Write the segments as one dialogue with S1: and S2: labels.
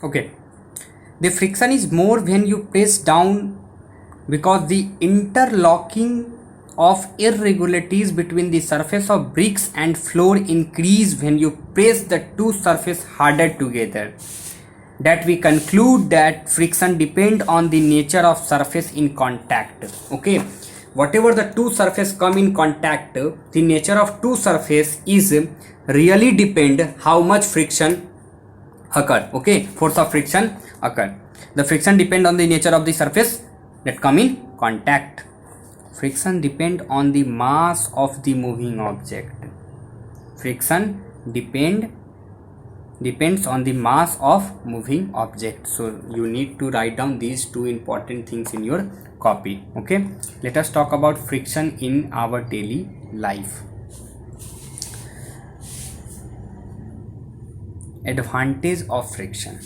S1: Okay, the friction is more when you press down because the interlocking of irregularities between the surface of bricks and floor increase when you press the two surfaces harder together. That we conclude that friction depend on the nature of surface in contact. Okay, whatever the two surface come in contact, the nature of two surface is really depend how much friction occur. Okay, force of friction occur. The friction depend on the nature of the surface that come in contact. Friction depend on the mass of the moving object. Friction depends on the mass of moving object. So you need to write down these two important things in your copy. Okay, let us talk about friction in our daily life. Advantage of friction.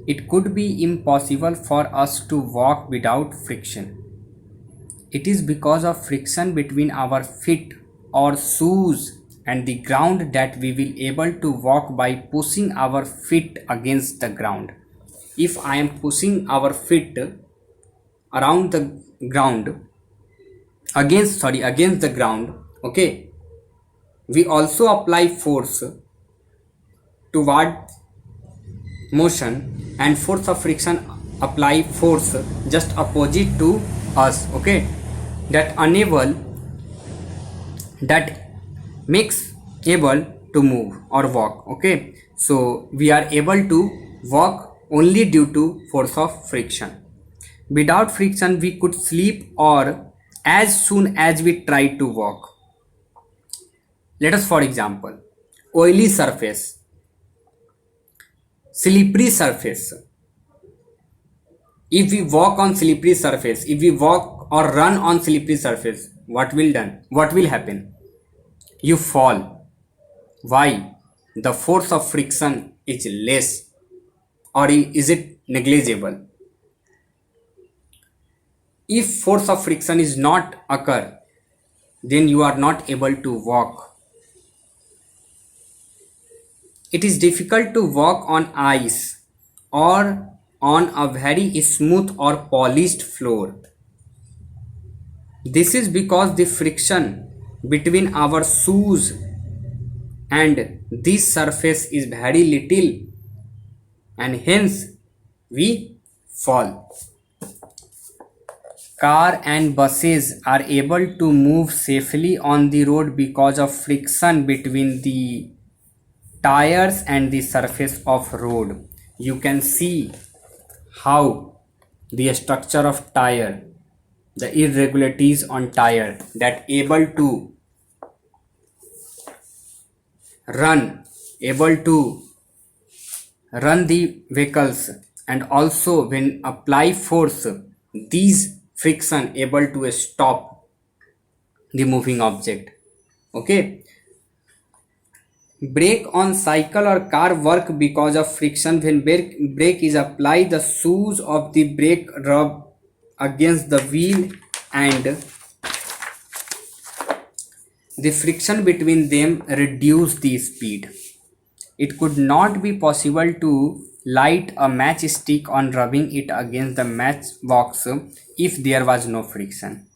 S1: It could be impossible for us to walk without friction. It is because of friction between our feet or shoes and the ground that we will able to walk by pushing our feet against the ground. If I am pushing our feet around the ground against the ground, okay, we also apply force toward motion, and force of friction apply force just opposite to us. Okay, that unable that makes able to move or walk. Okay, so we are able to walk only due to force of friction. Without friction we could sleep or as soon as we try to walk. Let us for example, oily surface, slippery surface. If we walk on slippery surface, if we walk or run on slippery surface, what will happen? You fall. Why? The force of friction is less, or is it negligible? If force of friction is not occur, then you are not able to walk. It is difficult to walk on ice or on a very smooth or polished floor. This is because the friction between our shoes and this surface is very little, and hence we fall. Car and buses are able to move safely on the road because of friction between the tires and the surface of road. You can see how the structure of tire, the irregularities on tire that run able to run the vehicles, and also when apply force, these friction able to stop the moving object. Okay, brake on cycle or car work because of friction. When brake is applied, the shoes of the brake rub against the wheel and the friction between them reduce the speed. It could not be possible to light a matchstick on rubbing it against the matchbox if there was no friction.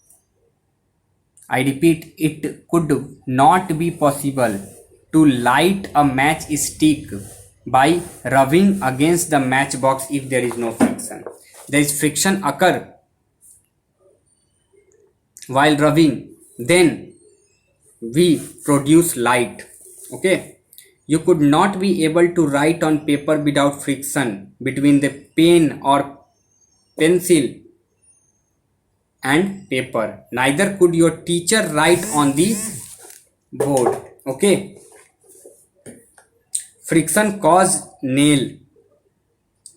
S1: I repeat, it could not be possible to light a matchstick by rubbing against the matchbox if there is no friction. There is friction occur while rubbing, then we produce light. Okay, you could not be able to write on paper without friction between the pen or pencil and paper. Neither could your teacher write on the board. Okay, friction cause nail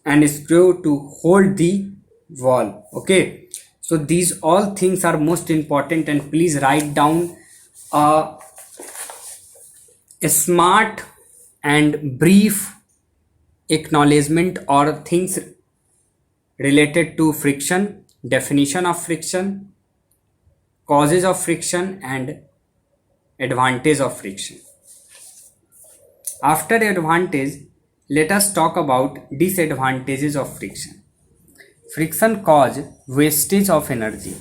S1: and screw to hold the wall. Okay, so these all things are most important, and please write down a smart and brief acknowledgement or things related to friction, definition of friction, causes of friction, and advantage of friction. After advantage, let us talk about disadvantages of friction. Friction cause wastage of energy.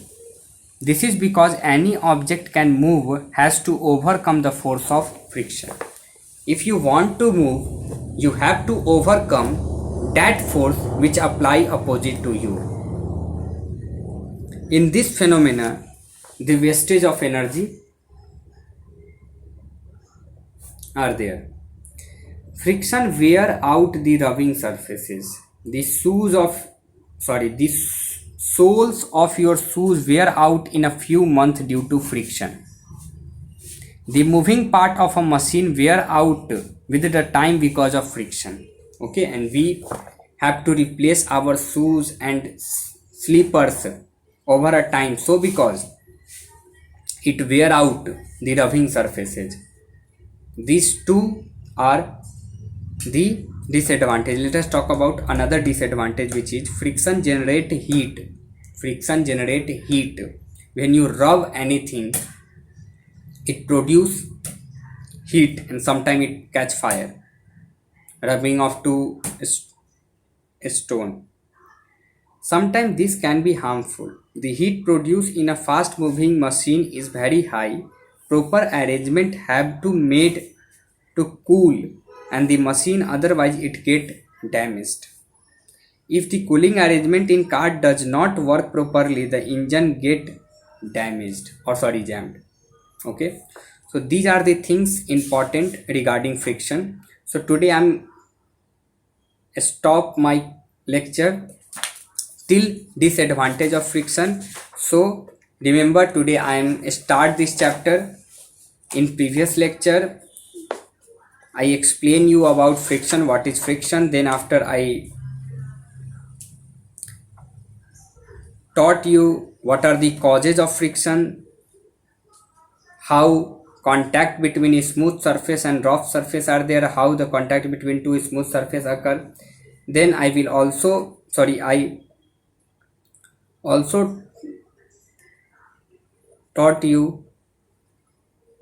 S1: This is because any object can move has to overcome the force of friction. If you want to move, you have to overcome that force which apply opposite to you. In this phenomena, the wastage of energy are there. Friction wear out the rubbing surfaces. The soles of your shoes wear out in a few months due to friction. The moving part of a machine wear out with the time because of friction. Okay, and we have to replace our shoes and slippers over a time, so because it wear out the rubbing surfaces. These two are the disadvantage. Let us talk about another disadvantage, which is friction generate heat. Friction generate heat. When you rub anything, it produce heat and sometimes it catch fire. Rubbing of two stone, sometimes this can be harmful. The heat produced in a fast moving machine is very high. Proper arrangement have to made to cool and the machine, otherwise it get damaged. If the cooling arrangement in car does not work properly, the engine get damaged or jammed. Okay, so these are the things important regarding friction. So today I'm stop my lecture till disadvantage of friction. So remember, today I am start this chapter. In previous lecture I explain you about friction, what is friction. Then after I taught you what are the causes of friction, how contact between a smooth surface and rough surface are there, how the contact between two smooth surface occur. Then I also taught you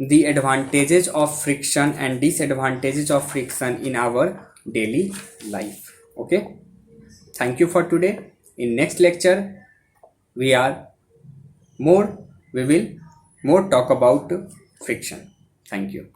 S1: the advantages of friction and disadvantages of friction in our daily life. Okay, thank you for today. In next lecture we will more talk about friction. Thank you.